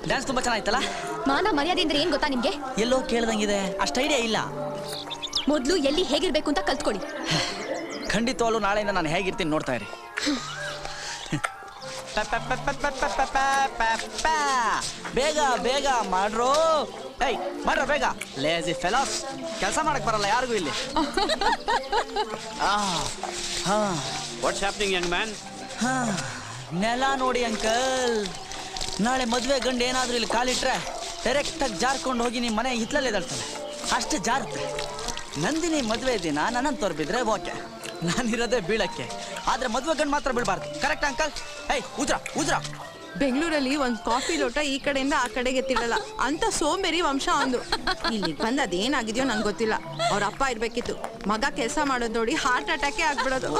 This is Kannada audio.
ಡ್ಯಾನ್ಸ್ ತುಂಬಾ ಚೆನ್ನಾಗಿತ್ತಲ್ಲ. ಮಾನ ಮರ್ಯಾದೆ ಅಂದ್ರೆ ಏನ್ ಗೊತ್ತಾ ನಿಮ್ಗೆ? ಎಲ್ಲೋ ಕೇಳ್ದಂಗಿದೆ, ಅಷ್ಟು ಐಡಿಯಾ ಇಲ್ಲ. ಮೊದ್ಲು ಎಲ್ಲಿ ಹೇಗಿರ್ಬೇಕು ಅಂತ ಕಲ್ತ್ಕೊಳ್ಳಿ. ಖಂಡಿತವಾಗ್ಲೂ ನಾಳೆಯಿಂದ ನಾನು ಹೇಗಿರ್ತೀನಿ ನೋಡ್ತಾ ಇರಿ. ಬೇಗ ಬೇಗ ಮಾಡ್ರೋ. ಏಯ್ ಮಾಡ್ರೋ ಬೇಗ. ಲೇಜಿ ಫೆಲಾಸ್, ಕೆಲಸ ಮಾಡಕ್ ಬರಲ್ಲ ಯಾರಿಗೂ ಇಲ್ಲಿ. What's happening Young man? ನೆಲ ನೋಡಿ ಅಂಕಲ್, ನಾಳೆ ಮದುವೆ ಗಂಡು ಏನಾದರೂ ಇಲ್ಲಿ ಕಾಲಿಟ್ರೆ ಡೈರೆಕ್ಟಾಗಿ ಜಾರ್ಕೊಂಡು ಹೋಗಿ ನಿಮ್ಮ ಮನೆ ಹಿತ್ಲಲ್ಲಿ ಎದಾಡ್ತಾನೆ. ಅಷ್ಟು ಜಾರುತ್ತೆ. ನಂದಿನಿ ಮದುವೆ ದಿನ ನನ್ನನ್ನು ತೋರ್ಬಿದ್ರೆ ಓಕೆ, ನಾನಿರೋದೇ ಬೀಳಕ್ಕೆ. ಆದರೆ ಮದುವೆ ಗಂಡು ಮಾತ್ರ ಬೀಳಬಾರ್ದು. Correct uncle? ಏಯ್ ಉಜ್ರಾ ಉಜ್ರಾ. ಬೆಂಗಳೂರಲ್ಲಿ ಒಂದು ಕಾಫಿ ಲೋಟ ಈ ಕಡೆಯಿಂದ ಆ ಕಡೆಗೆ ಎತ್ತಿಡಲ್ಲ ಅಂತ ಸೋಂಬೇರಿ ವಂಶ ಒಂದು. ಇಲ್ಲಿಗೆ ಬಂದು ಅದೇನಾಗಿದೆಯೋ ನಂಗೆ ಗೊತ್ತಿಲ್ಲ. ಅವ್ರ ಅಪ್ಪ ಇರ್ಬೇಕಿತ್ತು. ಮಗ ಕೆಲಸ ಮಾಡೋದು ನೋಡಿ ಹಾರ್ಟ್ ಅಟ್ಯಾಕೇ ಆಗ್ಬಿಡೋದು.